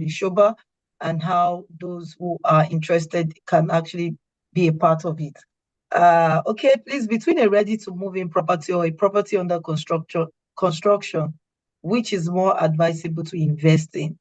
Shoba, and how those who are interested can actually be a part of it. Okay, please, between a ready-to-move-in property or a property under construction, which is more advisable to invest in?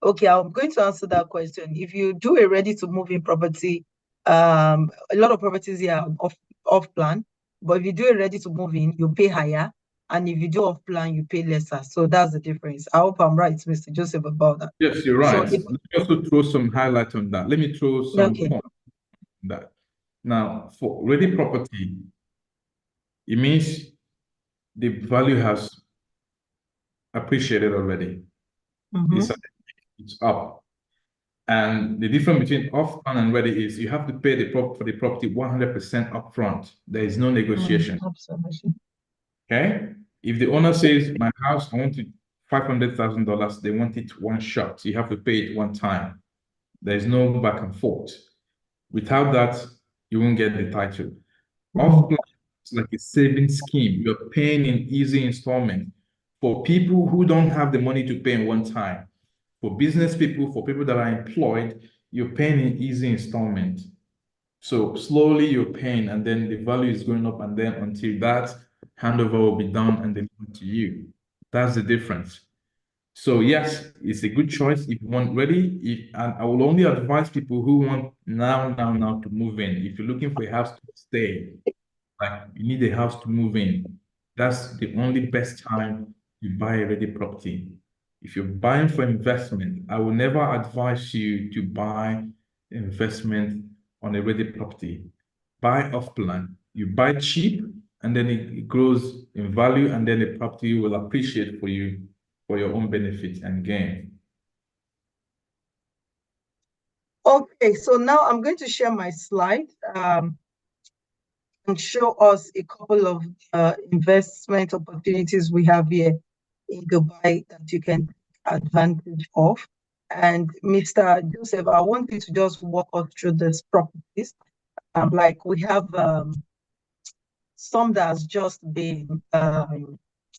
Okay, I'm going to answer that question. If you do a ready-to-move-in property, a lot of properties here are off plan, but if you do a ready-to-move-in, you pay higher, and if you do off plan, you pay lesser. So that's the difference. I hope I'm right, Mr. Joseph, about that. Yes, you're right. Let me also throw some highlight on that. Let me throw some point on that. Now, for ready property, it means the value has appreciated already. It's up. And the difference between off-plan and ready is you have to pay for the property 100% upfront. There is no negotiation. Absolutely. Okay? If the owner says, my house, I want $500,000, they want it one shot. You have to pay it one time. There is no back and forth. Without that, you won't get the title. Off-plan is like a saving scheme. You're paying in easy installment for people who don't have the money to pay in one time. For business people, for people that are employed, you're paying in easy installment. So slowly you're paying, and then the value is going up, and then until that handover will be done and delivered to you. That's the difference. So yes, it's a good choice if you want ready. And I will only advise people who want now to move in. If you're looking for a house to stay, like you need a house to move in, that's the only best time to buy a ready property. If you're buying for investment, I will never advise you to buy investment on a ready property. Buy off plan. You buy cheap, and then it grows in value, and then the property will appreciate for you for your own benefit and gain. Okay, so now I'm going to share my slide and show us a couple of investment opportunities we have here in Dubai that you can take advantage of. And Mr. Joseph, I want you to just walk us through these properties. Like we have some that has just been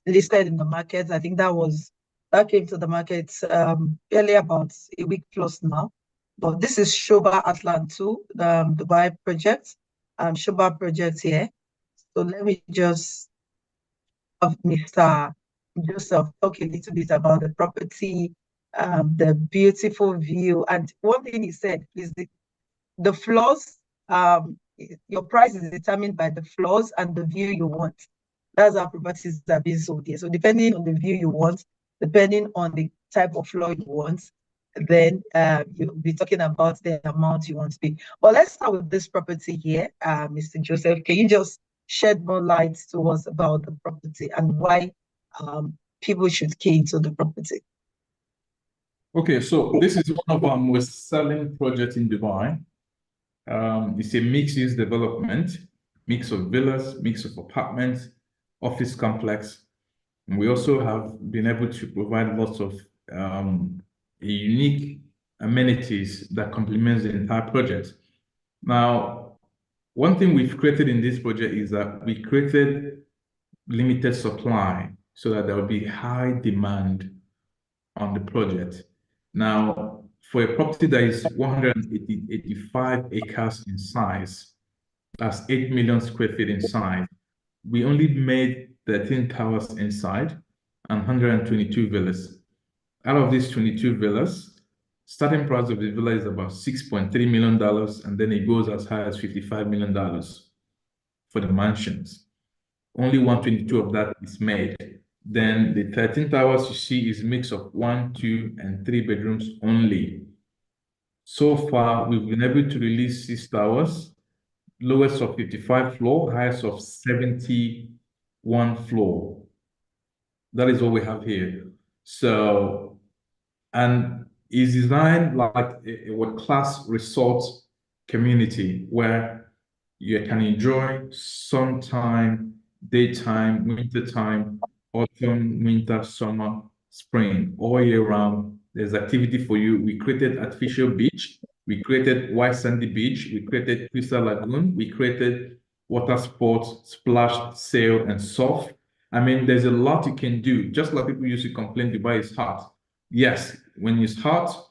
listed in the market. I think that came to the market barely about a week plus now. But this is Shoba Atlan 2, Dubai project. Shoba project here. So let me just have Mr. Joseph talk a little bit about the property, the beautiful view. And one thing he said is the floors, your price is determined by the floors and the view you want. That's how properties are being sold here. So depending on the view you want, depending on the type of floor you want, then you'll be talking about the amount you want to pay. But let's start with this property here, Mr. Joseph. Can you just shed more light to us about the property and why people should key into the property? Okay, so this is one of our most selling projects in Dubai. It's a mixed-use development, mix of villas, mix of apartments, office complex. And we also have been able to provide lots of unique amenities that complements the entire project. Now, one thing we've created in this project is that we created limited supply so that there will be high demand on the project. Now, for a property that is 185 acres in size, that's 8 million square feet in size, we only made 13 towers inside and 122 villas. Out of these 22 villas, starting price of the villa is about $6.3 million, and then it goes as high as $55 million for the mansions. Only 122 of that is made. Then the 13 towers you see is a mix of 1, 2, and 3 bedrooms only. So far, we've been able to release 6 towers, lowest of 55 floor, highest of 71 floor. That is what we have here. So, and it's designed like a world-class resort community where you can enjoy sunshine, daytime, wintertime, autumn, winter, summer, spring, all year round. There's activity for you. We created artificial beach. We created white sandy beach. We created crystal lagoon. We created water sports, splash, sail, and surf. I mean, there's a lot you can do. Just like people used to complain Dubai is hot. Yes, when it's hot,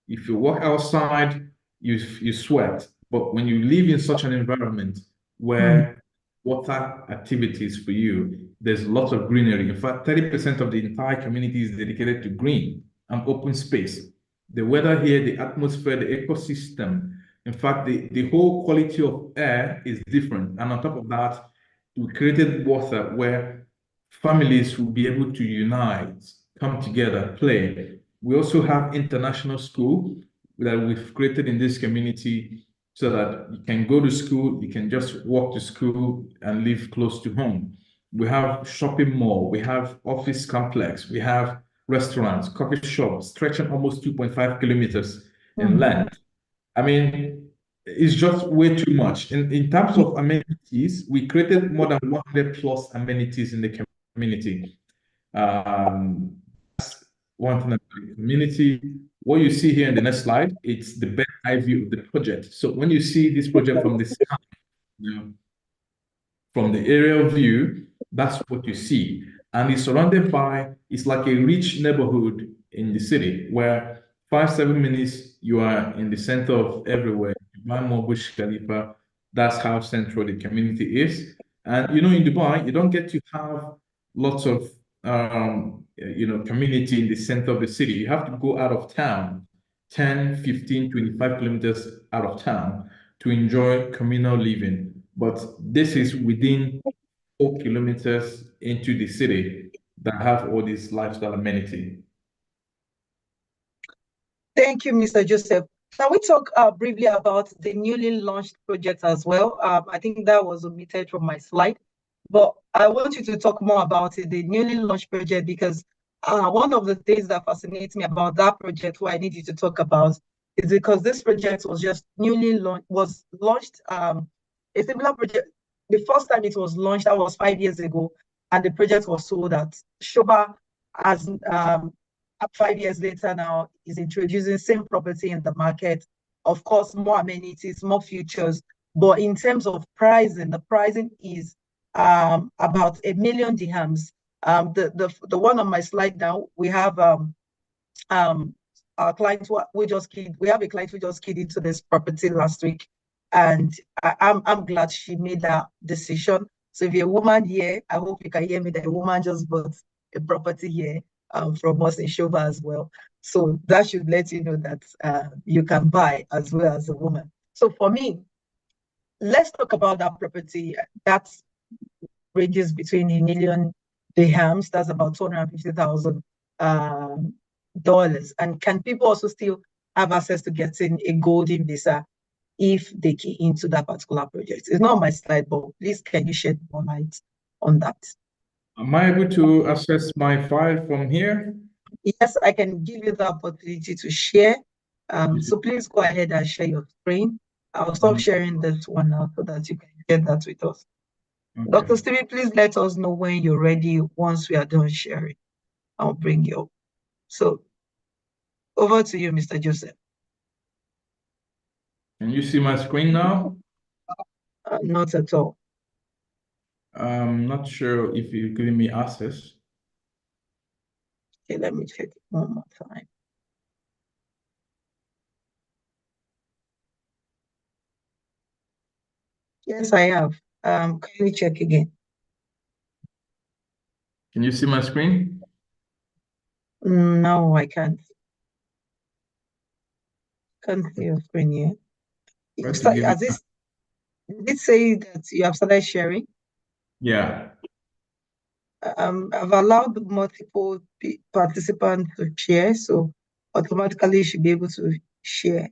if you walk outside, you sweat. But when you live in such an environment Mm, where water activities for you, there's lots of greenery. In fact, 30% of the entire community is dedicated to green and open space. The weather here, the atmosphere, the ecosystem, in fact, the whole quality of air is different. And on top of that, we created water where families will be able to unite, come together, play. We also have international school that we've created in this community so that you can go to school, you can just walk to school and live close to home. We have shopping mall, we have office complex, we have restaurants, coffee shops stretching almost 2.5 kilometers in mm. length. I mean, it's just way too much. In terms of amenities, we created more than 100 plus amenities in the community. Um, One thing about the community. What you see here in the next slide, it's the best eye view of the project. So when you see this project from the sky, you know, from the aerial view, that's what you see. And it's surrounded by, it's like a rich neighborhood in the city where 5, 7 minutes you are in the center of everywhere. Dubai Mall, Burj Khalifa, that's how central the community is. And in Dubai, you don't get to have lots of community in the center of the city. You have to go out of town, 10, 15, 25 kilometers out of town to enjoy communal living. But this is within 4 kilometers into the city that have all these lifestyle amenity. Thank you, Mr. Joseph. Can we talk briefly about the newly launched project as well? I think that was omitted from my slide, but I want you to talk more about it, the newly launched project, because one of the things that fascinates me about that project, what I need you to talk about, is because this project was just newly launched. A similar project, the first time it was launched, that was 5 years ago, and the project was sold at Shoba as 5 years later now is introducing same property in the market. Of course, more amenities, more features. But in terms of pricing, the pricing is about 1 million dirhams. The one on my slide now, we have our client who just keyed. We have a client who just keyed into this property last week, and I'm glad she made that decision. So if you're a woman here, I hope you can hear me that a woman just bought a property here from us in Shova as well. So that should let you know that you can buy as well as a woman. So for me, let's talk about that property. That ranges between 1 million dirhams, that's about $250,000. And can people also still have access to getting a golden visa if they key into that particular project? It's not on my slide, but please can you shed more light on that? Am I able to access my file from here? Yes, I can give you the opportunity to share. So please go ahead and share your screen. I'll stop sharing this one now so that you can get that with us. Okay. Dr. Stevie, please let us know when you're ready once we are done sharing. I'll bring you up. So over to you, Mr. Joseph. Can you see my screen now? Not at all. I'm not sure if you're giving me access. Okay, let me check it one more time. Yes, I have. Can we check again? Can you see my screen? No, I can't. Can't see your screen yet. Try to give Did it say that you have started sharing? Yeah. I've allowed multiple participants to share, so automatically you should be able to share.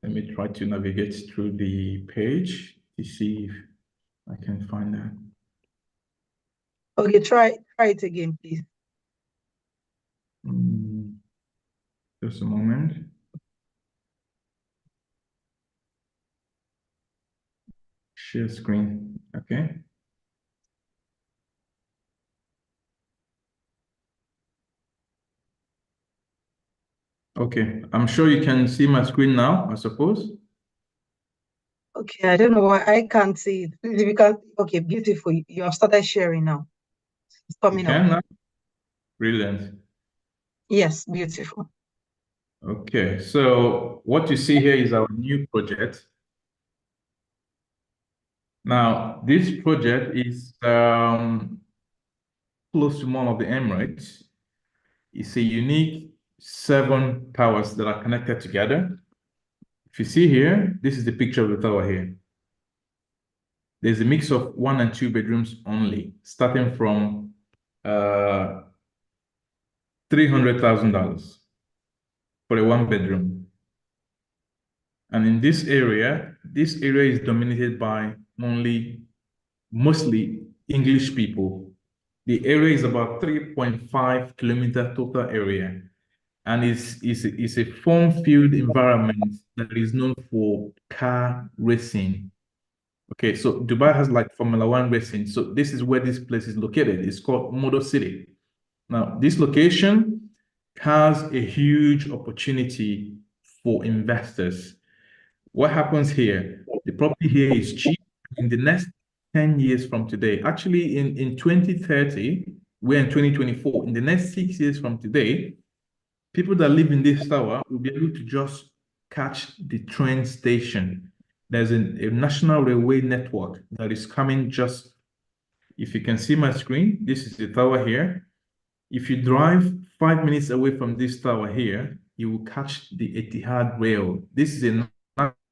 Let me try to navigate through the page to see if I can find that. Okay, try it again, please. Just a moment. Share screen. Okay. Okay. I'm sure you can see my screen now, I suppose. Okay, I don't know why I can't see it. Please, if you can, okay, beautiful. You have started sharing now. It's You coming up. can now? Brilliant. Yes, beautiful. Okay, so what you see here is our new project. Now, this project is close to Mall of the Emirates. It's a unique 7 towers that are connected together. If you see here, this is the picture of the tower here. There's a mix of 1 and 2 bedrooms only, starting from $300,000 for a 1 bedroom. And in this area is dominated by mostly English people. The area is about 3.5 kilometer total area, and is a fun-filled environment that is known for car racing. Okay, so Dubai has like Formula One racing. So this is where this place is located. It's called Motor City. Now, this location has a huge opportunity for investors. What happens here? The property here is cheap in the next 10 years from today. Actually, in 2030, we're in 2024. In the next 6 years from today, people that live in this tower will be able to just catch the train station. There's a national railway network that is coming just, if you can see my screen, this is the tower here. If you drive 5 minutes away from this tower here, you will catch the Etihad rail. This is a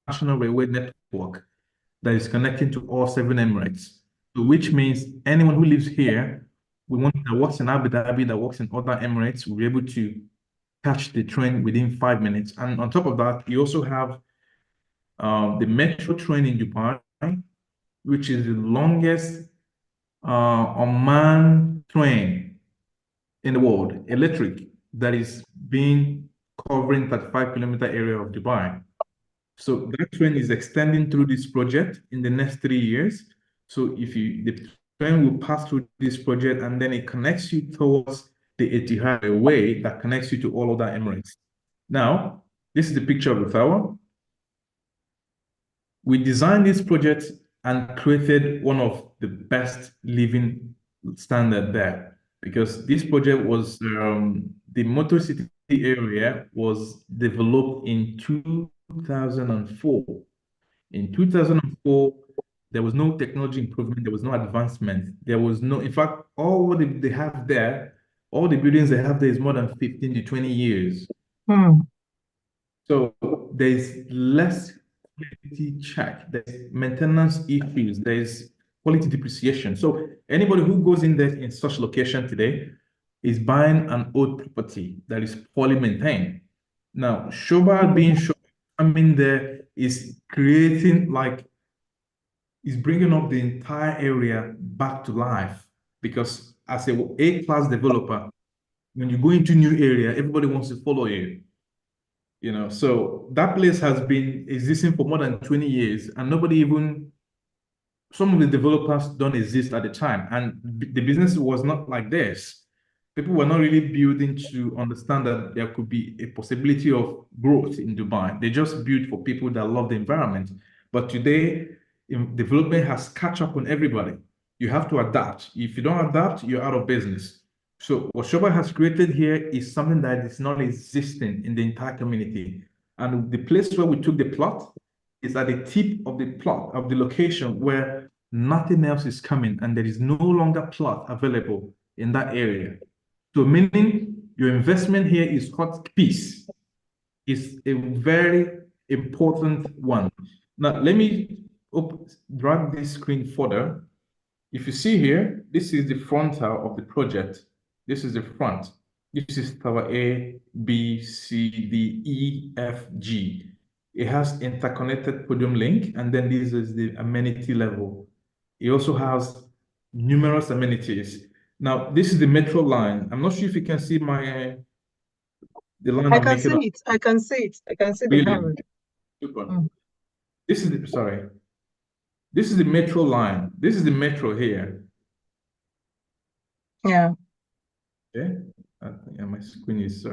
national railway network that is connecting to all 7 Emirates. So which means anyone who lives here, that works in Abu Dhabi, that works in other Emirates, will be able to catch the train within 5 minutes. And on top of that, you also have the metro train in Dubai, which is the longest unmanned train in the world, electric, that is being covering 35-kilometer area of Dubai. So that train is extending through this project in the next 3 years. So the train will pass through this project and then it connects you towards the Etihad way that connects you to all other Emirates. Now, this is the picture of the tower. We designed this project and created one of the best living standard there because this project was the Motor City area was developed in 2004. In 2004, there was no technology improvement, there was no advancement, there was no, in fact, all what they have there, all the buildings they have there is more than 15 to 20 years. Hmm. So there's less quality check, there's maintenance issues, there's quality depreciation. So anybody who goes in there in such location today is buying an old property that is poorly maintained. Now, Shoba being Shoba, coming there is creating like, is bringing up the entire area back to life because as a A-class developer, when you go into new area, everybody wants to follow you. So that place has been existing for more than 20 years and some of the developers don't exist at the time and the business was not like this. People were not really building to understand that there could be a possibility of growth in Dubai. They just built for people that love the environment. But today, development has catch up on everybody. You have to adapt. If you don't adapt, you're out of business. So what Shoba has created here is something that is not existing in the entire community. And the place where we took the plot is at the tip of the plot of the location where nothing else is coming and there is no longer plot available in that area. So meaning your investment here is hot piece. It's a very important one. Now let me drag this screen further. If you see here, this is the frontal of the project. This is the front. This is tower A, B, C, D, E, F, G. It has interconnected podium link, and then this is the amenity level. It also has numerous amenities. Now, this is the metro line. I'm not sure if you can see the line I I'm can making see up. it. I can see it. I can see the Brilliant. line. Super. Mm. Sorry. This is the metro line. This is the metro here. Yeah. Okay. Yeah, my screen is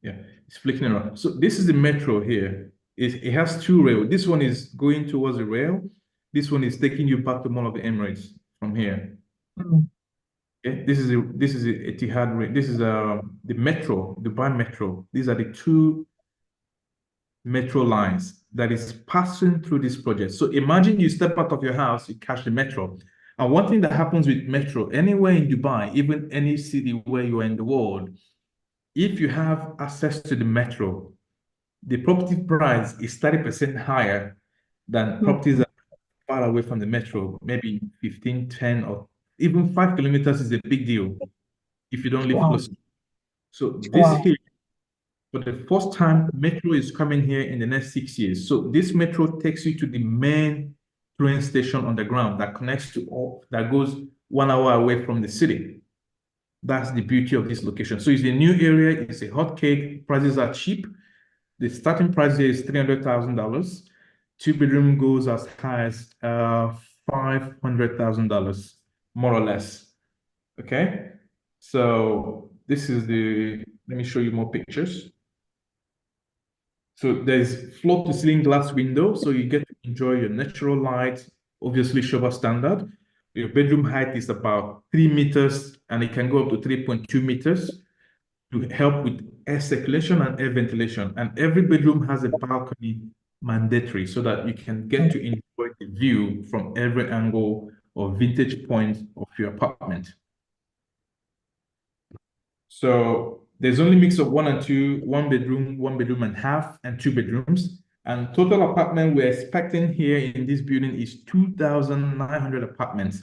yeah, it's flicking around. So this is the metro here. It has two rail. This one is going towards the rail. This one is taking you back to Mall of the Emirates from here. Mm. Okay, this is Etihad Ring. This is the Metro, Dubai Metro. These are the two metro lines that is passing through this project. So imagine you step out of your house, you catch the metro. And one thing that happens with metro, anywhere in Dubai, even any city where you are in the world, if you have access to the metro, the property price is 30% higher than properties that are far away from the metro, maybe 15, 10, or even 5 kilometers is a big deal if you don't live Wow. close. So this Wow. here, for the first time, metro is coming here in the next 6 years. So this metro takes you to the main train station on the ground that connects to all, that goes 1 hour away from the city. That's the beauty of this location. So it's a new area, it's a hot cake, prices are cheap. The starting price here is $300,000. Two-bedroom goes as high as $500,000, more or less. Okay. So this is let me show you more pictures. So there's floor to ceiling glass window, so you get to enjoy your natural light, obviously shower standard. Your bedroom height is about 3 meters and it can go up to 3.2 meters to help with air circulation and air ventilation. And every bedroom has a balcony mandatory so that you can get to enjoy the view from every angle or vintage point of your apartment. So there's only mix of one and two, one bedroom and half, and two bedrooms. And total apartment we're expecting here in this building is 2,900 apartments.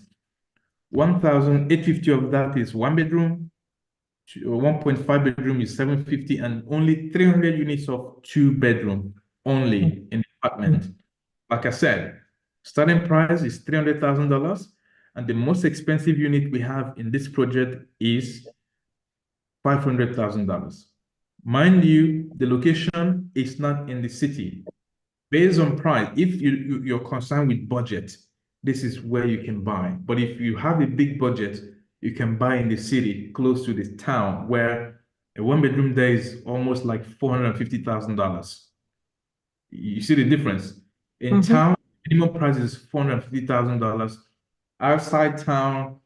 1,850 of that is one bedroom, 1.5 bedroom is 750, and only 300 units of two bedroom only in the apartment. Like I said, starting price is $300,000, and the most expensive unit we have in this project is $500,000. Mind you, the location is not in the city. Based on price, if you're concerned with budget, this is where you can buy. But if you have a big budget, you can buy in the city, close to the town, where a one bedroom there is almost like $450,000. You see the difference? In Mm-hmm. town, minimum price is $450,000. Outside town,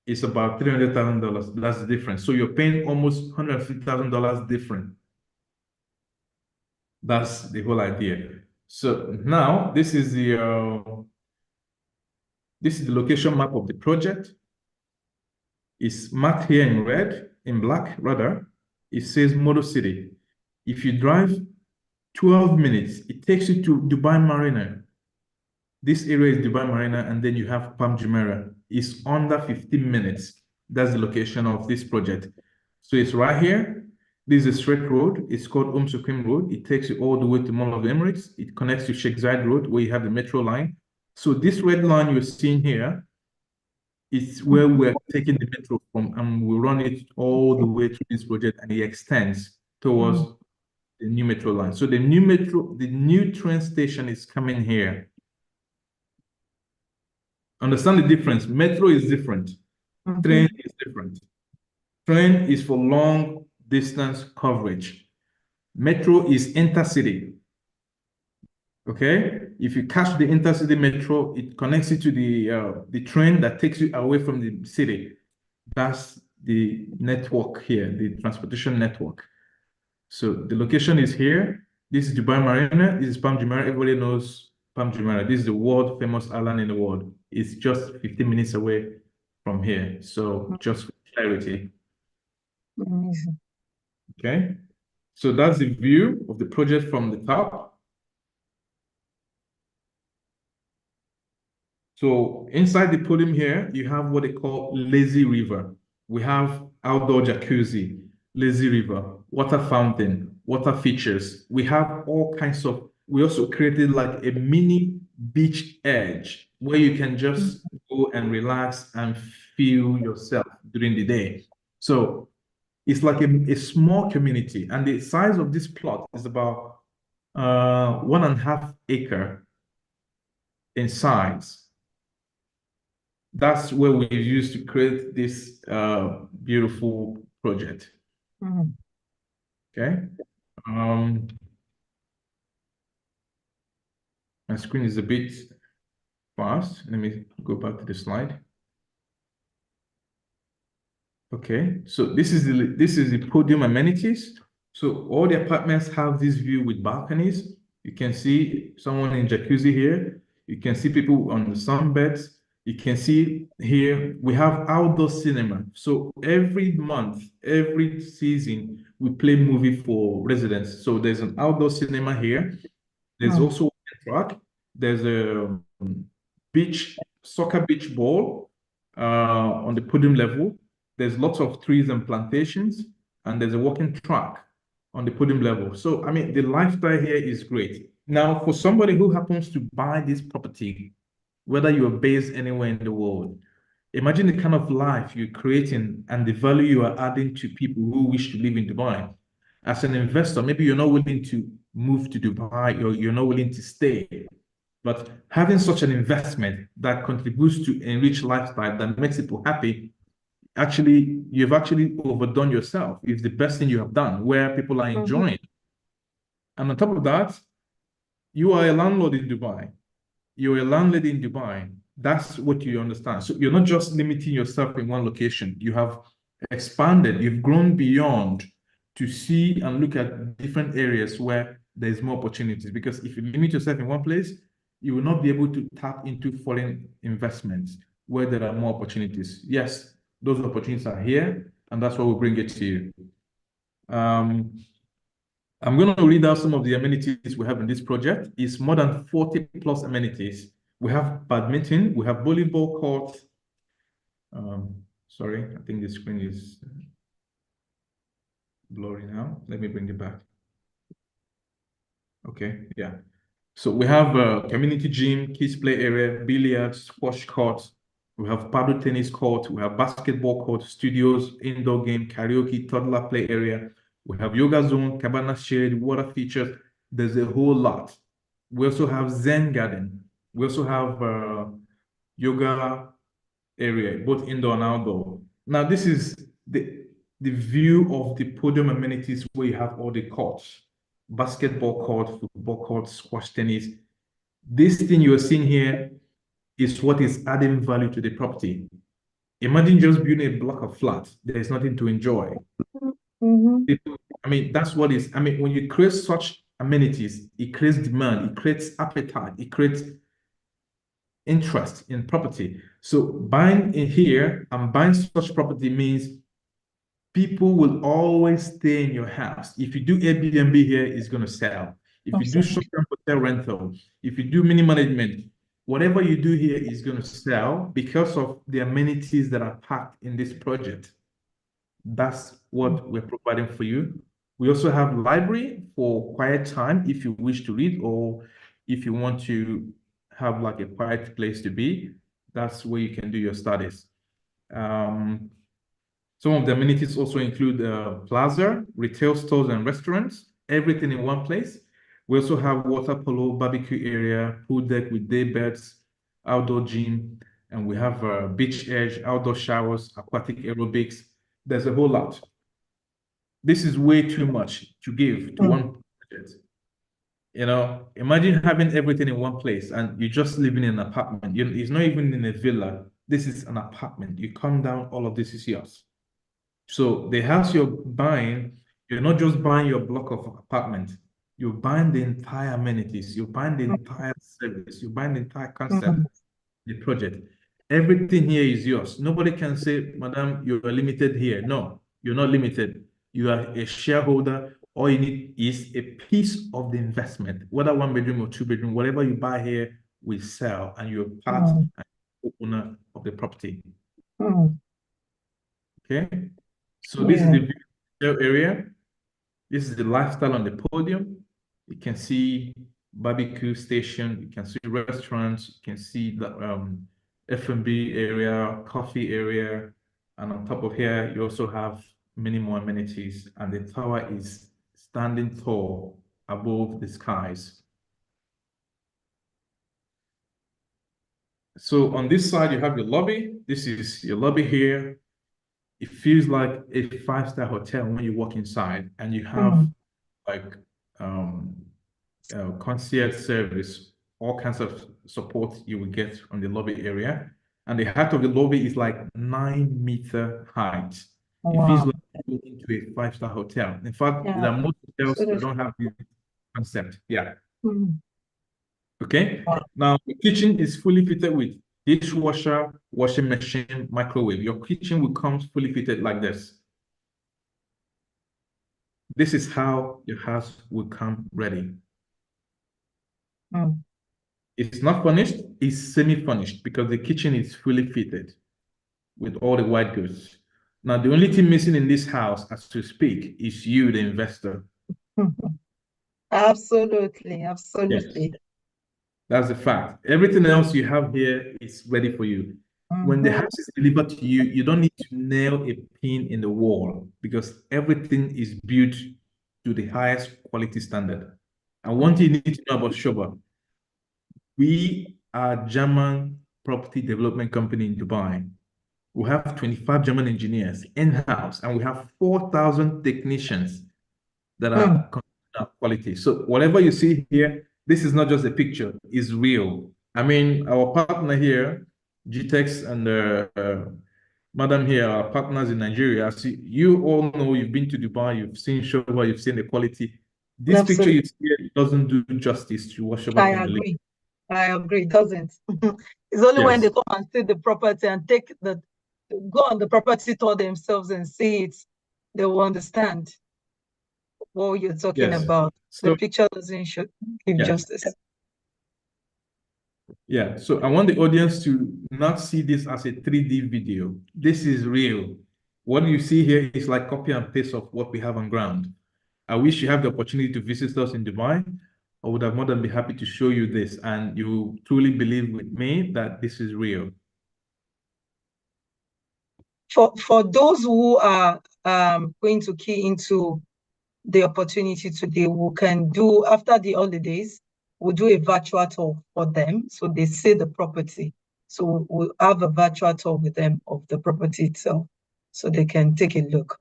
it's about $300,000. That's the difference. So you're paying almost $150,000 different. That's the whole idea. So now this is the location map of the project. It's marked here in red, in black rather. It says Motor City. If you drive 12 minutes, it takes you to Dubai Marina. This area is Dubai Marina, and then you have Palm Jumeirah. It's under 15 minutes. That's the location of this project. So it's right here. This is a straight road. It's called Sukim Road. It takes you all the way to Mall of the Emirates. It connects to Sheikh Zayed Road, where you have the metro line. So this red line you're seeing here is where we're taking the metro from, and we run it all the way through this project, and it extends towards the new metro line. So the new train station is coming here. Understand the difference. Metro is different. Train is different. Train is for long distance coverage. Metro is intercity. Okay? If you catch the intercity metro, it connects you to the train that takes you away from the city. That's the network here, the transportation network. So the location is here. This is Dubai Marina. This is Palm Jumeirah. Everybody knows Palm Jumeirah. This is the world famous island in the world. It's just 15 minutes away from here. So just for clarity. Amazing. Okay. So that's the view of the project from the top. So inside the podium here, you have what they call lazy river. We have outdoor jacuzzi, lazy river, water fountain, water features. We have all kinds of, we also created like a mini beach edge where you can just go and relax and feel yourself during the day. So it's like a small community, and the size of this plot is about 1.5 acre in size. That's where we used to create this beautiful project. Okay. My screen is a bit fast. Let me go back to the slide. Okay, so this is the podium amenities. So all the apartments have this view with balconies. You can see someone in jacuzzi here. You can see people on the sunbeds. You can see here we have outdoor cinema. So every month, every season, we play movie for residents. So there's an outdoor cinema here. There's Mm, also a track. There's a soccer beach ball on the podium level. There's lots of trees and plantations, and there's a walking track on the podium level. So, I mean, the lifestyle here is great. Now, for somebody who happens to buy this property, whether you're based anywhere in the world, imagine the kind of life you're creating and the value you are adding to people who wish to live in Dubai. As an investor, maybe you're not willing to move to Dubai or you're not willing to stay. But having such an investment that contributes to enrich lifestyle that makes people happy, actually, you've actually overdone yourself. It's the best thing you have done where people are mhm, enjoying. And on top of that, you are a landlord in Dubai. You're a landlady in Dubai. That's what you understand. So you're not just limiting yourself in one location. You have expanded, you've grown beyond to see and look at different areas where there's more opportunities. Because if you limit yourself in one place, you will not be able to tap into foreign investments where there are more opportunities. Yes, those opportunities are here, and that's why we bring it to you. Um, I'm going to read out some of the amenities we have in this project. It's more than 40 plus amenities. We have badminton, we have volleyball court. Sorry, I think the screen is blurry now. Let me bring it back. Okay, yeah. So we have a community gym, kids play area, billiards, squash court. We have paddle tennis court. We have basketball court, studios, indoor game, karaoke, toddler play area. We have yoga zone, cabana shade, water features. There's a whole lot. We also have Zen garden. We also have yoga area, both indoor and outdoor. Now, this is the view of the podium amenities where you have all the courts, basketball court, football court, squash tennis. This thing you're seeing here is what is adding value to the property. Imagine just building a block of flats. There is nothing to enjoy. mhm, I mean, that's what is, I mean, when you create such amenities, it creates demand, it creates appetite, it creates interest in property. So buying in here and buying such property means people will always stay in your house. If you do Airbnb here, it's going to sell. If you do absolutely. short-term hotel rental, if you do mini management, whatever you do here is going to sell because of the amenities that are packed in this project. That's what we're providing for you. We also have library for quiet time if you wish to read or if you want to have like a quiet place to be. That's where you can do your studies. Um, some of the amenities also include plaza, retail stores and restaurants, everything in one place. We also have water polo, barbecue area, pool deck with day beds, outdoor gym, and we have beach edge, outdoor showers, aquatic aerobics. There's a whole lot. This is way too much to give to Mm, one project. You know, imagine having everything in one place and you're just living in an apartment. It's not even in a villa. This is an apartment. You come down, all of this is yours. So the house you're buying, you're not just buying your block of apartment. You're buying the entire amenities. You're buying the entire service. You're buying the entire concept, mm, the project. Everything here is yours. Nobody can say, Madam, you are limited here. No, you're not limited. You are a shareholder. All you need is a piece of the investment, whether one bedroom or two bedroom, whatever you buy here will sell, and you're part mm, and owner of the property. mm. Okay. So this is Yeah. the video area. This is the lifestyle on the podium. You can see barbecue station. You can see restaurants. You can see the F&B area, coffee area. And on top of here, you also have many more amenities. And the tower is standing tall above the skies. So on this side, you have your lobby. This is your lobby here. It feels like a five-star hotel when you walk inside and you have Mm, like um, concierge service, all kinds of support you will get from the lobby area. And the height of the lobby is like 9 meter height. It feels Wow. like going into a five-star hotel. In fact, Yeah. there are most hotels that Absolutely. don't have this concept. Yeah. Mm. Okay. Wow. Now, the kitchen is fully fitted with dishwasher, washing machine, microwave. Your kitchen will come fully fitted like this. This is how your house will come ready. Mm. It's not furnished, it's semi-furnished because the kitchen is fully fitted with all the white goods. Now, the only thing missing in this house, as to speak, is you, the investor. Absolutely. Yes. Absolutely. That's a fact. Everything else you have here is ready for you. When the Mm-hmm. house is delivered to you, you don't need to nail a pin in the wall because everything is built to the highest quality standard. And one thing you need to know about Shoba, we are a German property development company in Dubai. We have 25 German engineers in-house, and we have 4,000 technicians that Mm. are quality. So whatever you see here, this is not just a picture, it's real. I mean, our partner here, GTEX and Madam here, our partners in Nigeria, see, you all know you've been to Dubai, you've seen Shoba, you've seen the quality. This picture Absolutely. you see here doesn't do justice to what Shoba I can deliver. agree. I agree. It doesn't. It's only when they Yes, come and see the property and go on the property tour themselves and see it, they will understand what you're talking yes. about. The So, picture doesn't show, give yes. justice. Yeah, so I want the audience to not see this as a 3D video. This is real. What you see here is like copy and paste of what we have on ground. I wish you have the opportunity to visit us in Dubai. I would have more than be happy to show you this, and you truly believe with me that this is real. For those who are going to key into the opportunity today, we can do after the holidays, we'll do a virtual tour for them so they see the property. So we'll have a virtual tour with them of the property itself so they can take a look.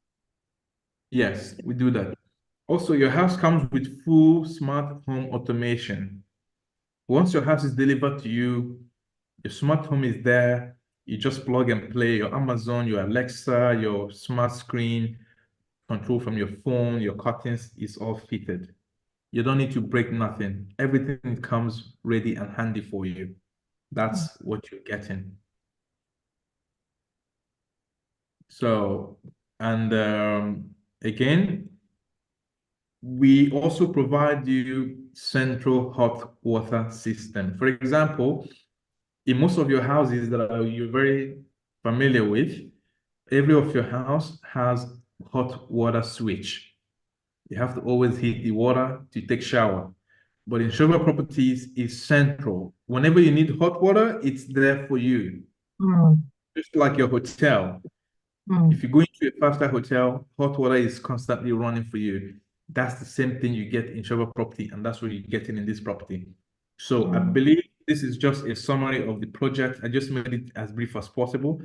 Yes, we do that. Also, your house comes with full smart home automation. Once your house is delivered to you, your smart home is there. You just plug and play your Amazon, your Alexa, your smart screen, control from your phone, your curtains is all fitted. You don't need to break nothing. Everything comes ready and handy for you. That's what you're getting. So, and again, we also provide you central hot water system. For example, in most of your houses that you're very familiar with, every of your house has hot water switch. You have to always heat the water to take shower. But in Showa Properties is central. Whenever you need hot water, it's there for you. Mm, Just like your hotel. mm, If you go into a five-star hotel, hot water is constantly running for you. That's the same thing you get in Showa Property, and that's what you're getting in this property. So I mm, believe this is just a summary of the project. I just made it as brief as possible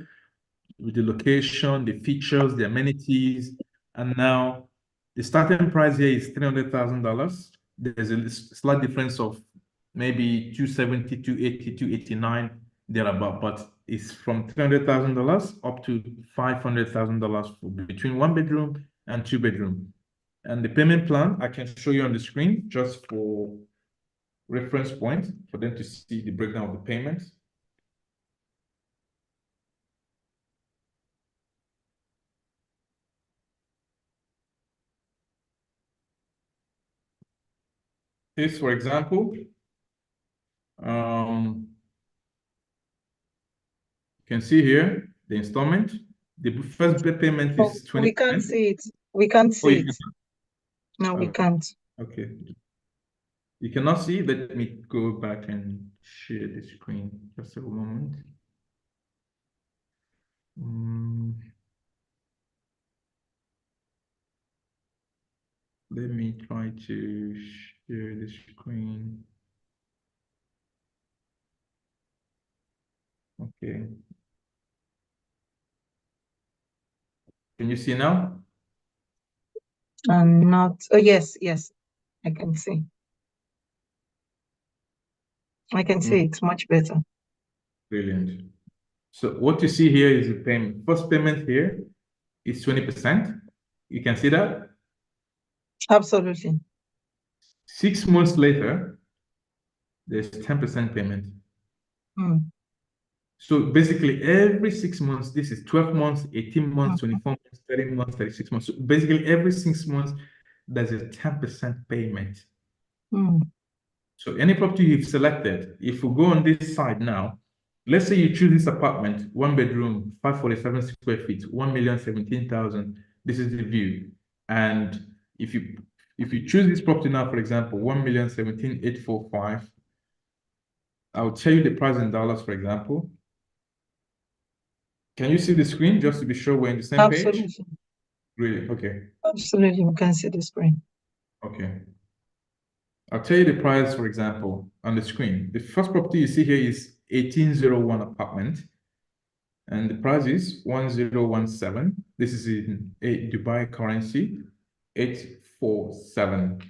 with the location, the features, the amenities, and now the starting price here is $300,000. There's a slight difference of maybe 270, 280, 289 thereabout, but it's from $300,000 up to $500,000 for between one bedroom and two bedroom. And the payment plan I can show you on the screen just for reference point for them to see the breakdown of the payments. This, for example, you can see here the installment. The first payment Oh, is we can't 20%. see it. We can't Oh, see you it. can. No, we Oh, can't. okay. You cannot see. Let me go back and share the screen just a moment. Mm, let me try to share the screen. Okay. Can you see now? Not. Oh, yes, yes, I can see. I can Mm, see it much better. brilliant. So what you see here is the payment. First payment here is 20%. You can see that. Absolutely. 6 months later, there's 10% payment. Mm. So basically, every 6 months, this is 12 months, 18 months, Mm. 24 months, 30 months, 36 months. So basically, every 6 months, there's a 10% payment. Mm. So any property you've selected, if we go on this side now, let's say you choose this apartment, 1 bedroom, 547 square feet, 1,017,000. This is the view. And if you choose this property now, for example, 1,017,845, I'll tell you the price in dollars, for example. Can you see the screen just to be sure we're in the same page? Absolutely. Really? Okay. Absolutely. We can see the screen. Okay. I'll tell you the price, for example, on the screen. The first property you see here is 1801 apartment, and the price is 1017. This is in a Dubai currency, 847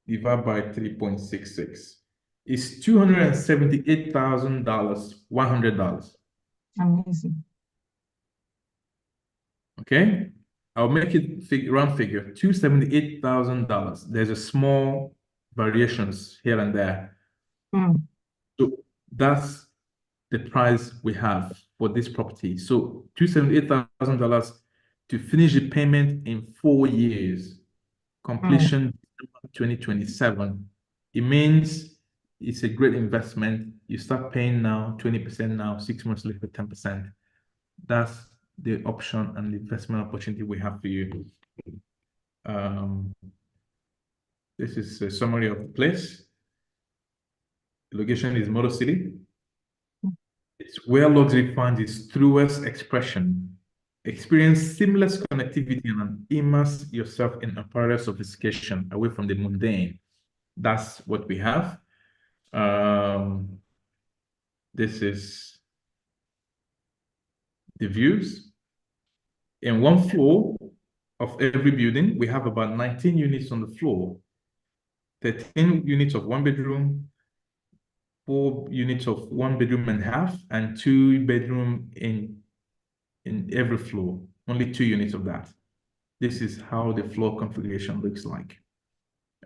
divided by 3.66. It's $278,000, $100. Amazing. Okay, I'll make it round figure, $278,000. There's a small variations here and there. Mm. So that's the price we have for this property. So $278,000 to finish the payment in 4 years, Mm. completion 2027. It means it's a great investment. You start paying now, 20% now, 6 months later, 10%. That's the option and the investment opportunity we have for you. This is a summary of the place. The location is Motor City. It's where luxury finds its truest expression. Experience seamless connectivity and immerse yourself in unparalleled sophistication away from the mundane. That's what we have. This is the views. In one floor of every building, we have about 19 units on the floor, 13 units of 1 bedroom, 4 units of 1 bedroom and a half, and 2 bedroom in every floor. Only 2 units of that. This is how the floor configuration looks like.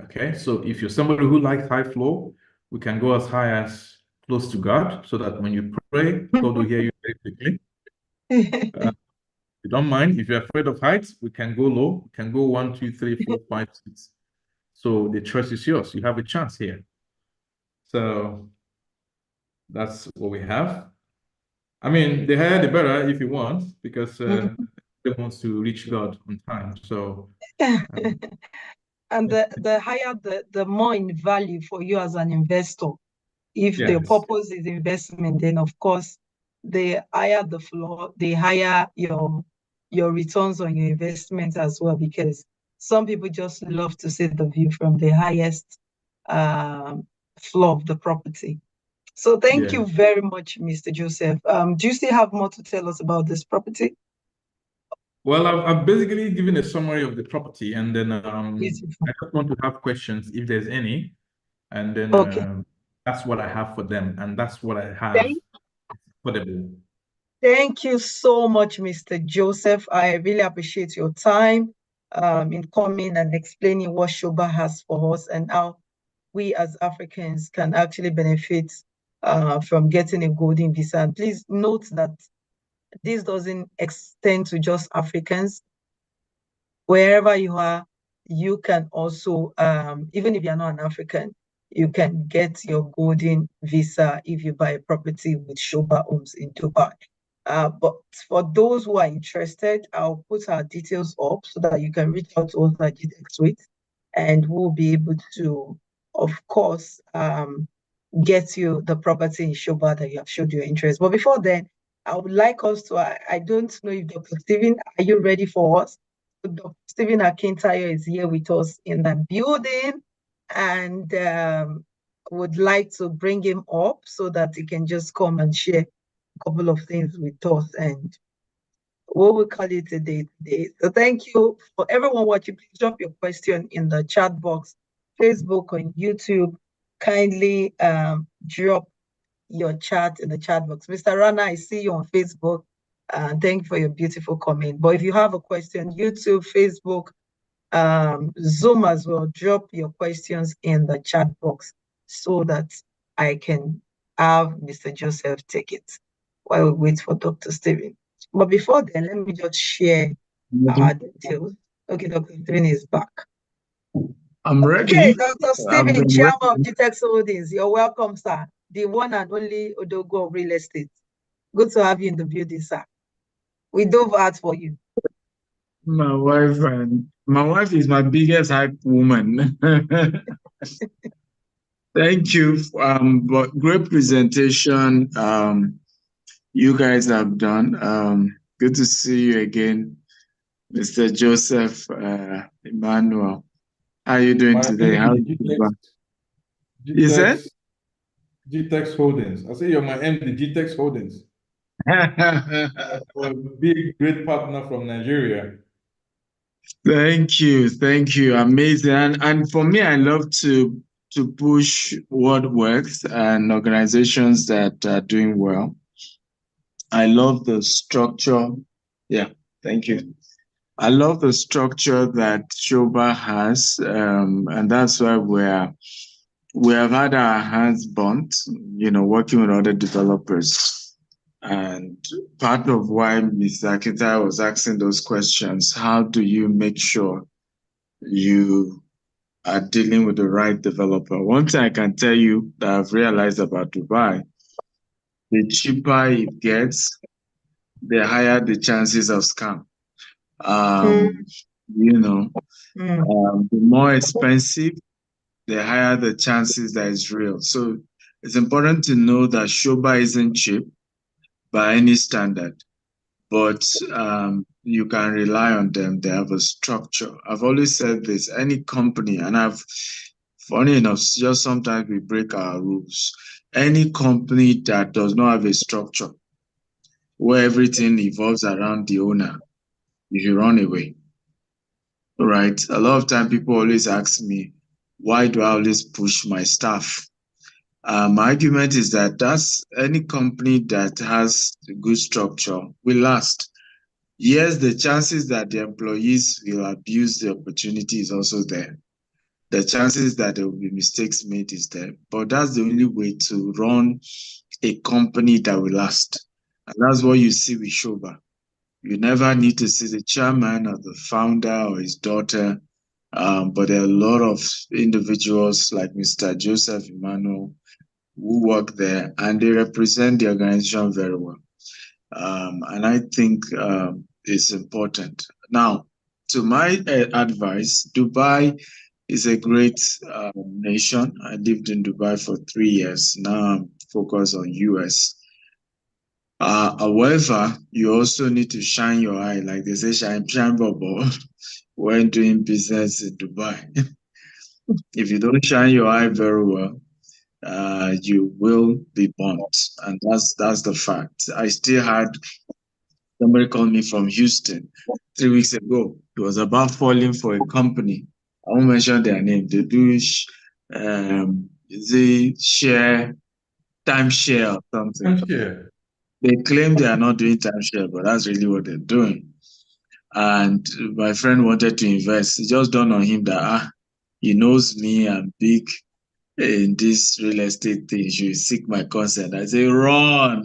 Okay, so if you're somebody who likes high floor, we can go as high as close to God, so that when you pray, God will hear you very quickly. If you don't mind, if you're afraid of heights, we can go low. We can go 1, 2, 3, 4, 5, 6. So the choice is yours. You have a chance here. So that's what we have. I mean, the higher the better if you want, because Mhm. they wants to reach God on time. So And the higher the more in value for you as an investor. If the yes, purpose is investment, then of course, the higher the floor, the higher your returns on your investment as well, because some people just love to see the view from the highest um, floor of the property. So thank yeah. you very much, Mr. Joseph. Do you still have more to tell us about this property? Well, I've basically given a summary of the property, and then Beautiful. I just want to have questions if there's any, and then Okay. that's what I have for them, and that's what I have Thank for them. Thank you so much, Mr. Joseph. I really appreciate your time in coming and explaining what Shoba has for us and how we as Africans can actually benefit from getting a golden visa. And please note that this doesn't extend to just Africans. Wherever you are, you can also, even if you're not an African, you can get your golden visa if you buy a property with Shoba Homes in Dubai. But for those who are interested, I'll put our details up so that you can reach out to us at GTX with, and we'll be able to, of course, get you the property in Shoba that you have showed your interest. But before then, I would like us to, I don't know if Dr. Stephen, are you ready for us? So Dr. Stephen Akintayo is here with us in the building, and would like to bring him up so that he can just come and share a couple of things with us, and what we call it a day today. So thank you for everyone watching. Please drop your question in the chat box, Facebook or YouTube. Kindly drop your chat in the chat box. Mr. Rana, I see you on Facebook. Thank you for your beautiful comment. But if you have a question, YouTube, Facebook, Zoom as well, drop your questions in the chat box so that I can have Mr. Joseph take it while we wait for Dr. Stephen. But before then, let me just share our details. Okay, Dr. Stephen is back. I'm ready. Okay, Dr. Stephen, been Chairman ready. of GTEX Holdings, you're welcome, sir. The one and only Odogo of real estate. Good to have you in the building, sir. We dove out for you. My wife is my biggest hype woman. Thank you. But great presentation. You guys have done. Good to see you again, Mr. Joseph Emmanuel. How are you doing today? How is it? GTEX Holdings. I say you're my MD, GTEX Holdings. A big, great partner from Nigeria. Thank you. Amazing. And for me, I love to push what works and organizations that are doing well. I love the structure. Yeah, thank you. I love the structure that Shoba has, and that's why we have had our hands burnt, working with other developers. And part of why Mr. Akita was asking those questions, how do you make sure you are dealing with the right developer? One thing I can tell you that I've realized about Dubai, the cheaper it gets, the higher the chances of scam. The more expensive, the higher the chances that it's real. So it's important to know that Shoba isn't cheap by any standard, but you can rely on them. They have a structure. I've always said this, any company, and funny enough, just sometimes we break our rules. Any company that does not have a structure where everything evolves around the owner, you should run away. Right? A lot of time people always ask me, why do I always push my staff? My argument is that that's any company that has a good structure will last. Yes, the chances that the employees will abuse the opportunity is also there. The chances that there will be mistakes made is there. But that's the only way to run a company that will last. And that's what you see with Shoba. You never need to see the chairman or the founder or his daughter. But there are a lot of individuals like Mr. Joseph Emmanuel who work there, and they represent the organization very well. And I think it's important. Now, to my advice, Dubai is a great nation. I lived in Dubai for 3 years. Now I'm focused on US. However, you also need to shine your eye, like they say, shine bubble when doing business in Dubai. If you don't shine your eye very well, you will be burnt, and that's the fact. I still had somebody call me from Houston 3 weeks ago. He was about falling for a company. I won't mention their name. They do timeshare or something. Timeshare. They claim they are not doing timeshare, but that's really what they're doing. And my friend wanted to invest. It just dawned on him that he knows me. I'm big in this real estate thing. You should seek my consent. I say, run.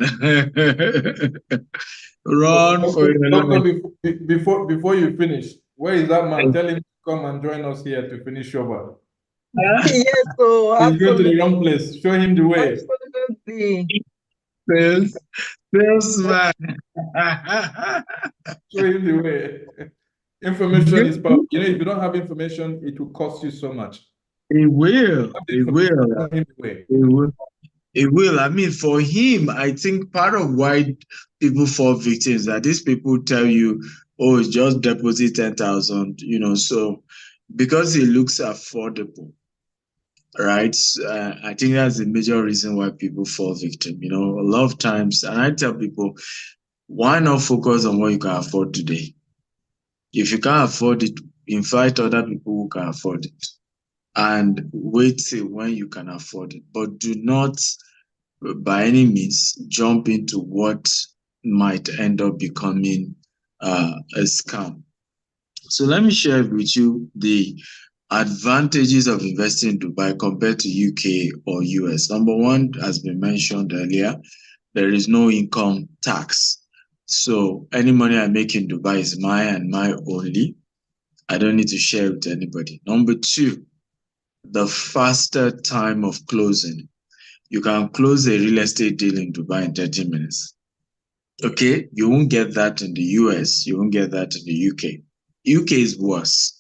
Run for your life. Doctor, before you finish, where is that man? Tell him to come and join us here to finish Shoba. Yes, so He's going to the wrong place. Show him the way. Absolutely. Salesman. Show him the way. Information is power. If you don't have information, it will cost you so much. It will. It will. Show him the way. It will. It will. I mean, for him, I think part of why people fall victims that these people tell you, oh, just deposit 10,000, so because it looks affordable, right? I think that's the major reason why people fall victim. A lot of times, and I tell people, why not focus on what you can afford today? If you can't afford it, invite other people who can afford it and wait till when you can afford it. But do not, by any means, jump into what might end up becoming a scam. So let me share with you the advantages of investing in Dubai compared to UK or US. Number one has been mentioned earlier. There is no income tax. So any money I make in Dubai is mine and mine only. I don't need to share it with anybody. Number two, the faster time of closing. You can close a real estate deal in Dubai in 30 minutes. Okay, you won't get that in the US, you won't get that in the UK. UK is worse.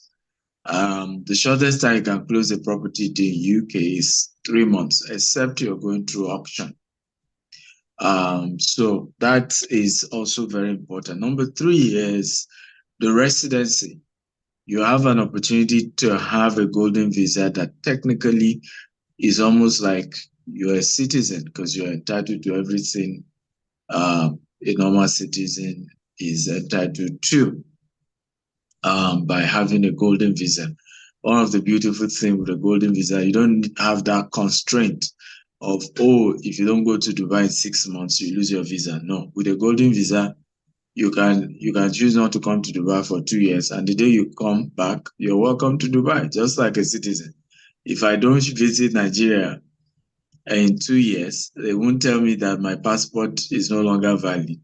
The shortest time you can close a property deal in UK is 3 months, except you're going through auction. So that is also very important. Number three is the residency. You have an opportunity to have a golden visa that technically is almost like you're a citizen because you're entitled to everything a normal citizen is entitled to by having a golden visa. One of the beautiful things with a golden visa, you don't have that constraint of, oh, if you don't go to Dubai in 6 months, you lose your visa. No, with a golden visa, you can choose not to come to Dubai for 2 years, and the day you come back, you're welcome to Dubai, just like a citizen. If I don't visit Nigeria in 2 years, they won't tell me that my passport is no longer valid.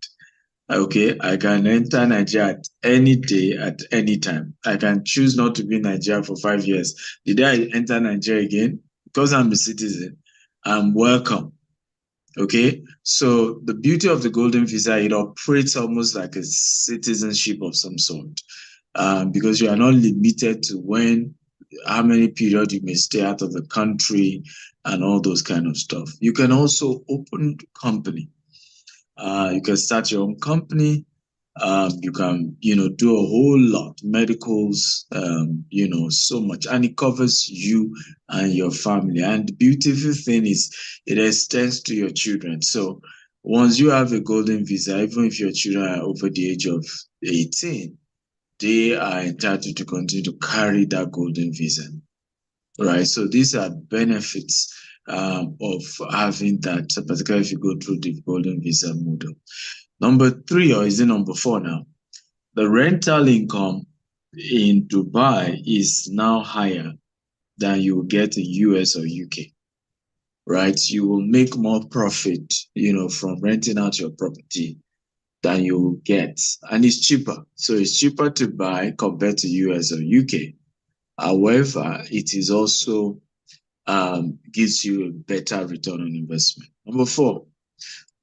Okay, I can enter Nigeria at any day, at any time. I can choose not to be in Nigeria for 5 years. The day I enter Nigeria again, because I'm a citizen, I'm welcome. Okay, so the beauty of the golden visa, it operates almost like a citizenship of some sort, because you are not limited to how many periods you may stay out of the country and all those kind of stuff. You can also open company. You can start your own company. You can, do a whole lot, medicals, so much, and it covers you and your family. And the beautiful thing is it extends to your children. So once you have a golden visa, even if your children are over the age of 18, they are entitled to continue to carry that golden visa, right? So these are benefits of having that, particularly if you go through the golden visa model. Number three, or is it number four now? The rental income in Dubai is now higher than you will get in US or UK, right? You will make more profit, from renting out your property than you will get. And it's cheaper. So it's cheaper to buy compared to US or UK. However, it is also gives you a better return on investment. Number four,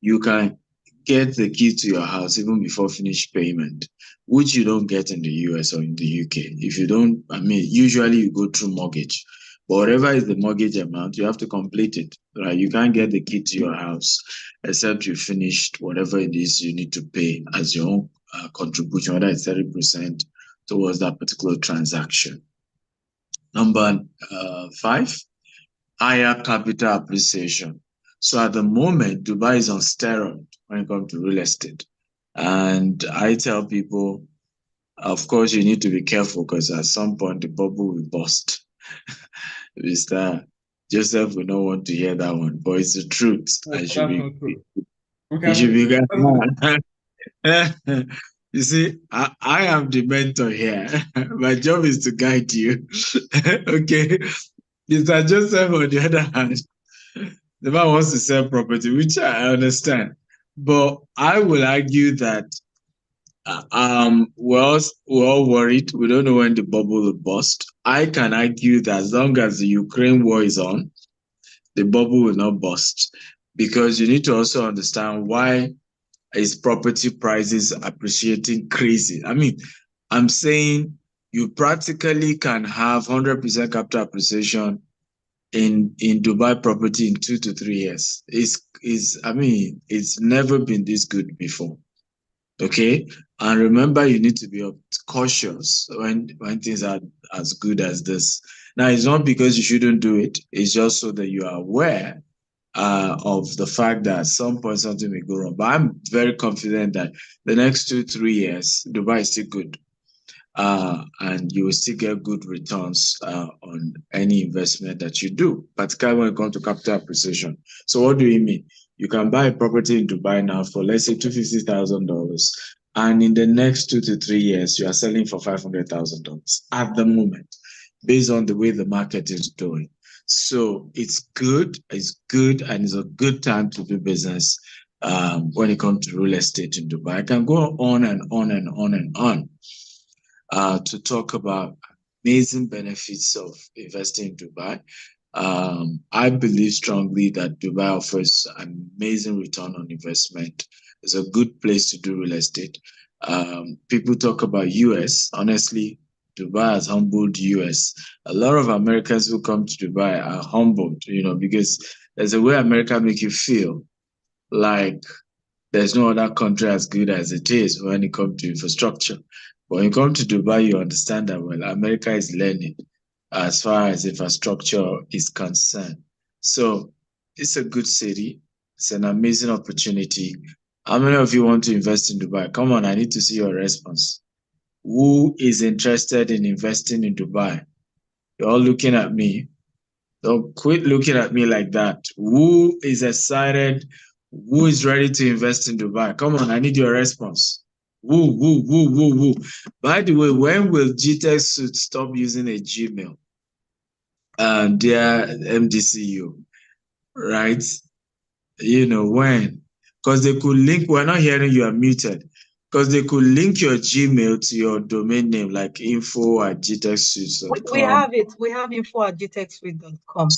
you can get the key to your house even before finish payment, which you don't get in the US or in the UK. If you don't, usually you go through mortgage, but whatever is the mortgage amount, you have to complete it, right? You can't get the key to your house except you finished whatever it is you need to pay as your own contribution, whether it's 30% towards that particular transaction. Number five, higher capital appreciation. So at the moment, Dubai is on steroid when it comes to real estate. And I tell people, of course, you need to be careful because at some point the bubble will burst. Mr. Joseph will not want to hear that one, but it's the truth. Well, I should be, okay. you should be. You see, I am the mentor here. My job is to guide you. Okay. Mr. Joseph, on the other hand, the man wants to sell property, which I understand. But I will argue that we're all worried. We don't know when the bubble will burst. I can argue that as long as the Ukraine war is on, the bubble will not burst. Because you need to also understand why is property prices appreciating crazy. I'm saying you practically can have 100% capital appreciation in Dubai property in 2 to 3 years. It's never been this good before. Okay, and remember, you need to be cautious when things are as good as this. Now, it's not because you shouldn't do it. It's just so that you are aware of the fact that at some point something may go wrong. But I'm very confident that the next 2-3 years, Dubai is still good. And you will still get good returns on any investment that you do, particularly when it comes to capital appreciation. So what do you mean? You can buy a property in Dubai now for, let's say, $250,000. And in the next 2 to 3 years, you are selling for $500,000 at the moment, based on the way the market is doing. So it's good, and it's a good time to do business when it comes to real estate in Dubai. I can go on and on and on and on to talk about amazing benefits of investing in Dubai. I believe strongly that Dubai offers an amazing return on investment. It's a good place to do real estate. People talk about US. Honestly, Dubai has humbled US. A lot of Americans who come to Dubai are humbled, because there's a way America make you feel like there's no other country as good as it is when it comes to infrastructure. But when you come to Dubai, you understand that, well, America is learning as far as infrastructure is concerned. So it's a good city. It's an amazing opportunity. How many of you want to invest in Dubai? Come on, I need to see your response. Who is interested in investing in Dubai? You're all looking at me. Don't quit looking at me like that. Who is excited? Who is ready to invest in Dubai? Come on, I need your response. Woo. By the way, when will GTech stop using a Gmail? Dear MDCU, right? When? Because they could link, we're not hearing you are muted. Because they could link your Gmail to your domain name, like info@gtechsuits.com. We have it. We have info@gtechsuite.com.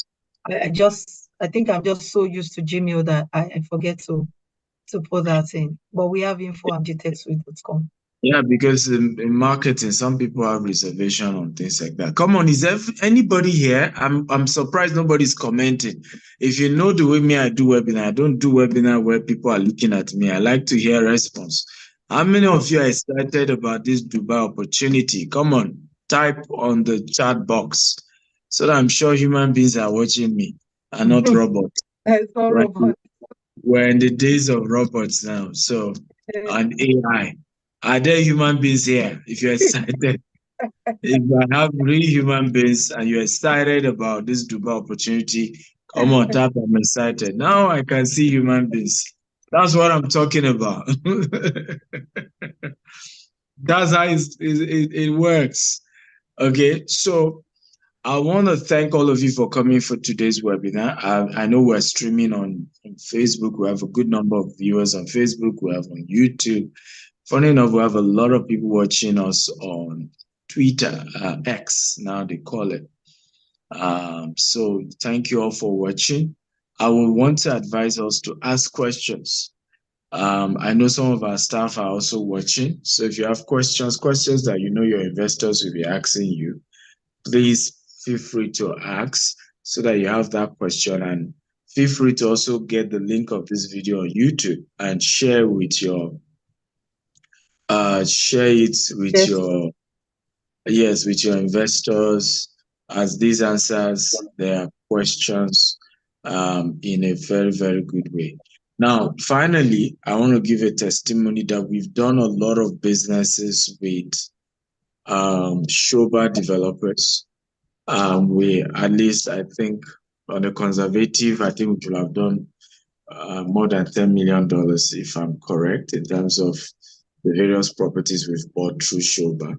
I think I'm just so used to Gmail that I forget to put that in. But we have info@gtechsuite.com. Yeah, because in marketing, some people have reservation on things like that. Come on, is there anybody here? I'm surprised nobody's commenting. If you know the way I do webinar, I don't do webinar where people are looking at me. I like to hear response. How many of you are excited about this Dubai opportunity? Come on, type on the chat box so that I'm sure human beings are watching me and not robots. It's not robots. We're in the days of robots now, so on AI. Are there human beings here? If you're excited, if you have real human beings and you're excited about this Dubai opportunity, come on, tap. I'm excited. Now I can see human beings. That's what I'm talking about. That's how it works. Okay, so I want to thank all of you for coming for today's webinar. I know we're streaming on Facebook. We have a good number of viewers on Facebook. We have on YouTube. Funny enough, we have a lot of people watching us on Twitter, X, now they call it. So thank you all for watching. I will want to advise us to ask questions. I know some of our staff are also watching. So if you have questions that you know your investors will be asking you, please feel free to ask so that you have that question, and feel free to also get the link of this video on YouTube and share with your with your investors, as this answers their questions in a very, very good way. Now, finally, I want to give a testimony that we've done a lot of businesses with Shoba developers. We, at least, I think, on the conservative, I think we should have done more than $10 million, if I'm correct, in terms of the various properties we've bought through Shoba.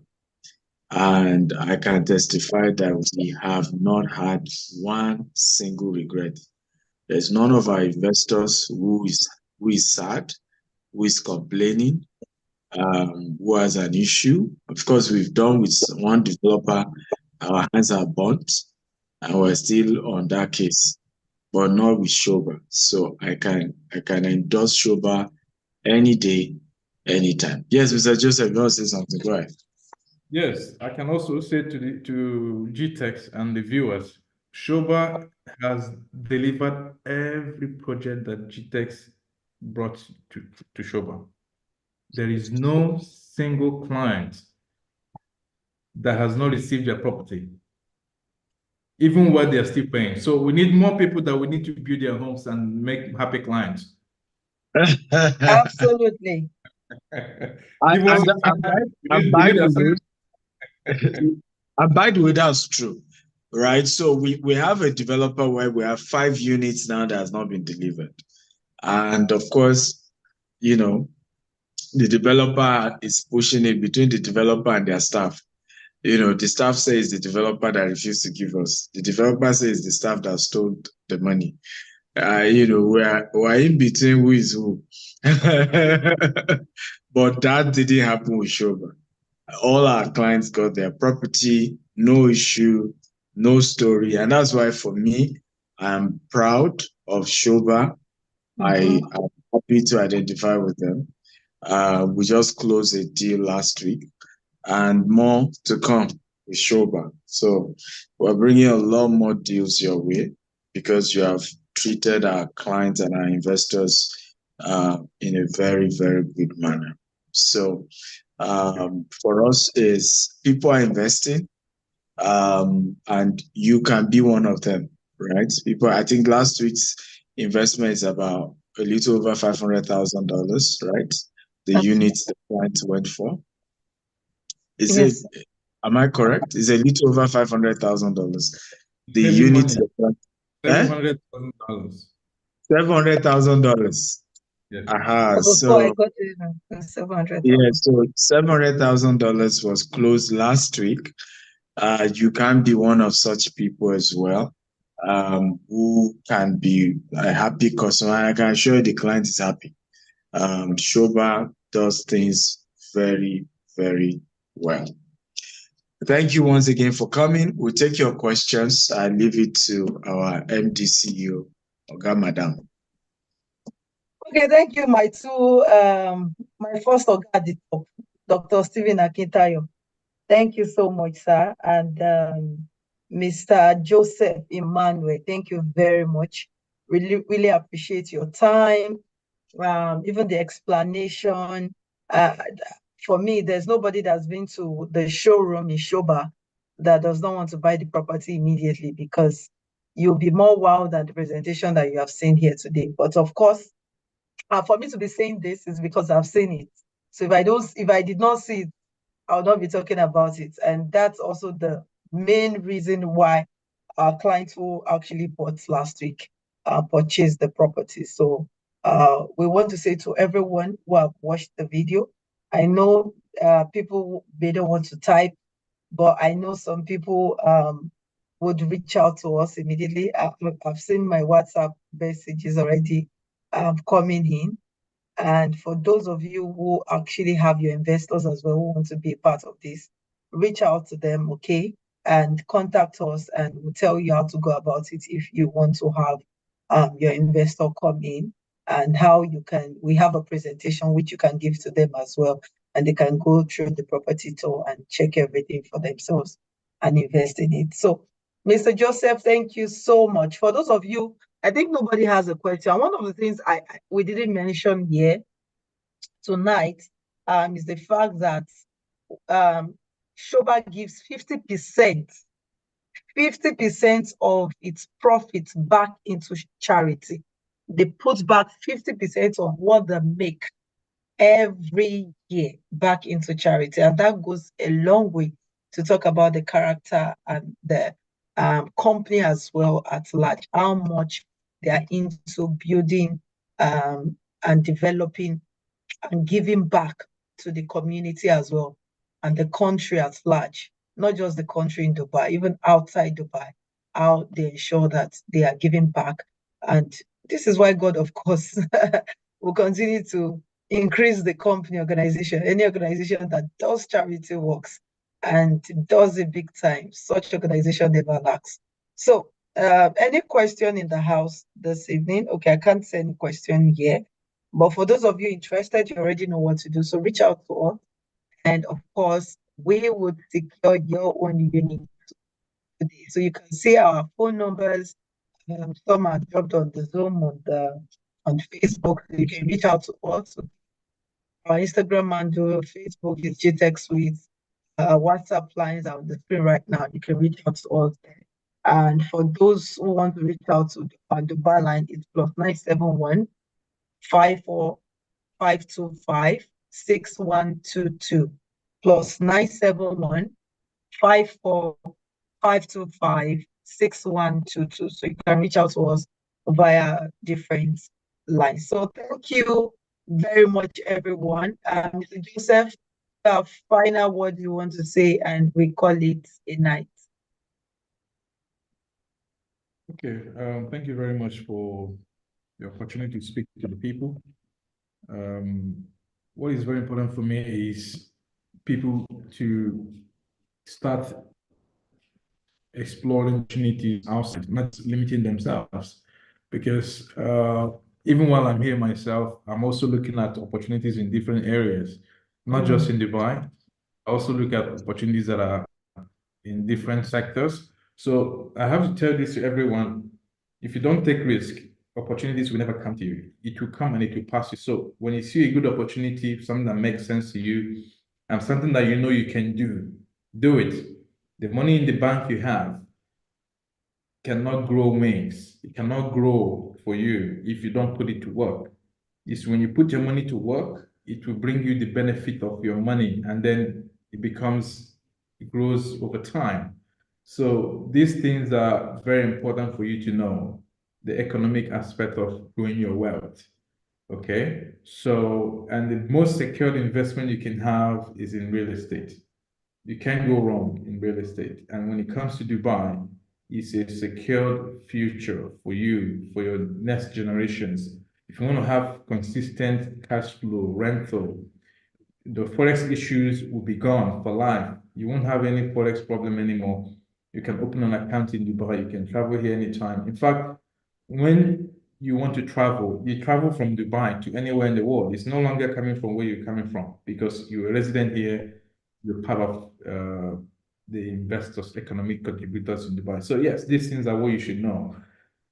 And I can testify that we have not had one single regret. There's none of our investors who is sad, who is complaining, who has an issue. Of course, we've done with one developer, our hands are burnt, and we're still on that case, but not with Shoba. So I can endorse Shoba any day, anytime. Yes, Mr. Joseph, you want to say something? Go ahead. Yes, I can also say to GTEx and the viewers, Shoba has delivered every project that GTEx brought to Shoba. There is no single client that has not received their property, even while they're still paying. So we need more people that we need to build their homes and make happy clients. Absolutely. Give us time. And by the way, that's true, right? So we have a developer where we have 5 units now that has not been delivered. And of course, you know, the developer is pushing it between the developer and their staff. You know, the staff says the developer that refused to give us. The developer says the staff that stole the money. You know, we're in between who is who. But that didn't happen with Shoba. All our clients got their property, no issue, no story. And that's why for me, I'm proud of Shoba. Mhm. I'm happy to identify with them. We just closed a deal last week and more to come with Shoba. So we're bringing a lot more deals your way because you have treated our clients and our investors in a very, very good manner. So for us is people are investing, and you can be one of them, right? People, I think last week's investment is about a little over $500,000, right? The That's units the client went for. Is it, yes. am I correct? It's a little over $500,000. The Heavy units, money, eh? $700,000. $700,000. Yes. Aha. Also, I So, got 700,000. yeah, so $700,000 was closed last week. You can be one of such people as well, who can be a happy customer. I can assure you the client is happy. Shoba does things very, very well. Thank you once again for coming. We'll take your questions. I leave it to our MD CEO, Oga Madam. Okay, thank you, my first Oga at the top, Dr. Stephen Akintayo. Thank you so much, sir. And Mr. Joseph Emmanuel, thank you very much. Really, really appreciate your time, even the explanation. Uh, for me, there's nobody that's been to the showroom in Shoba that does not want to buy the property immediately because you'll be more wowed than the presentation that you have seen here today. But of course, for me to be saying this is because I've seen it. So if I did not see it, I'll not be talking about it. And that's also the main reason why our clients who actually bought last week purchased the property. So we want to say to everyone who have watched the video, I know people, they don't want to type, but I know some people would reach out to us immediately. I've seen my WhatsApp messages already coming in. And for those of you who actually have your investors as well who want to be a part of this, reach out to them, okay? And contact us and we'll tell you how to go about it if you want to have your investor come in and how you can, we have a presentation which you can give to them as well. And they can go through the property tour and check everything for themselves and invest in it. So, Mr. Joseph, thank you so much. For those of you, I think nobody has a question. One of the things we didn't mention here tonight is the fact that Shoba gives 50% of its profits back into charity. They put back 50% of what they make every year back into charity. And that goes a long way to talk about the character and the company as well at large, how much they are into building and developing and giving back to the community as well and the country at large, not just the country in Dubai, even outside Dubai, how they ensure that they are giving back. And this is why God, of course, will continue to increase the company organization, any organization that does charity works and does it big time. Such organization never lacks. So, any question in the house this evening? Okay, I can't see any question here. But for those of you interested, you already know what to do. So reach out to us. And of course, we would secure your own unit today. So you can see our phone numbers. Some are dropped on the Zoom on Facebook. So you can reach out to us. Our Instagram handle, Facebook is GTech Suites. WhatsApp lines are on the screen right now. You can reach out to us there. And for those who want to reach out to the Dubai line, it's +971 54 525 6122 +971 54 525 6122. So you can reach out to us via different line. So thank you very much, everyone. Mr. Joseph, final word you want to say, and we call it a night. Okay, thank you very much for the opportunity to speak to the people. What is very important for me is people to start exploring opportunities outside, not limiting themselves. Because even while I'm here myself, I'm also looking at opportunities in different areas, not just in Dubai. I also look at opportunities that are in different sectors. So I have to tell this to everyone: if you don't take risk, opportunities will never come to you. It will come and it will pass you. So when you see a good opportunity, something that makes sense to you, and something that you know you can do it. The money in the bank you have cannot grow wings. It cannot grow for you if you don't put it to work. It's when you put your money to work, it will bring you the benefit of your money, and then it grows over time. So these things are very important for you to know, the economic aspect of growing your wealth. Okay. So, and the most secured investment you can have is in real estate. You can't go wrong in real estate. And when it comes to Dubai, it's a secured future for you, for your next generations. If you want to have consistent cash flow, rental, the forex issues will be gone for life. You won't have any forex problem anymore. You can open an account in Dubai. You can travel here anytime. In fact, when you want to travel, you travel from Dubai to anywhere in the world. It's no longer coming from where you're coming from because you're a resident here. You're part of the investors, economic contributors in Dubai. So yes, these things are what you should know.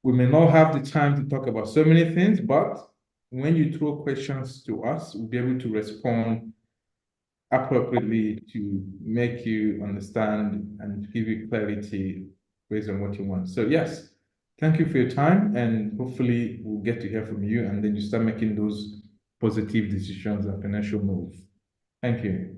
We may not have the time to talk about so many things, but when you throw questions to us, we'll be able to respond appropriately to make you understand and give you clarity based on what you want. So yes, thank you for your time, and hopefully we'll get to hear from you, and then you start making those positive decisions and financial moves. Thank you.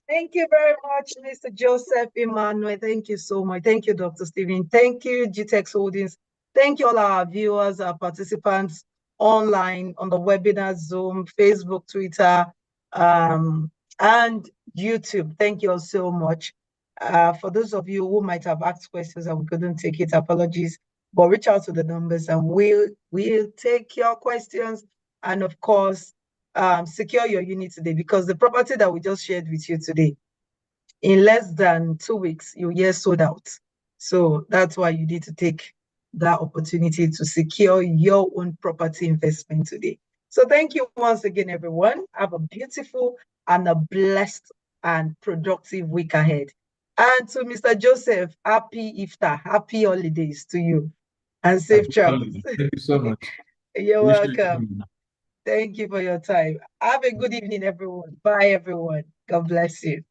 Thank you very much, Mr. Joseph Emmanuel. Thank you so much. Thank you, Dr. Stephen. Thank you, GTEx Holdings. Thank you, all our viewers, our participants online on the webinar, Zoom, Facebook, Twitter, and YouTube. Thank you all so much. For those of you who might have asked questions and we couldn't take it, apologies, but reach out to the numbers and we'll take your questions. And of course, secure your unit today, because the property that we just shared with you today, in less than 2 weeks, you'll hear sold out. So that's why you need to take that opportunity to secure your own property investment today. So thank you once again, everyone. Have a beautiful and a blessed and productive week ahead. And to Mr. Joseph, happy Iftar, happy holidays to you, and safe travels. Thank you so much. You're welcome. Thank you for your time. Have a good evening, everyone. Bye, everyone. God bless you.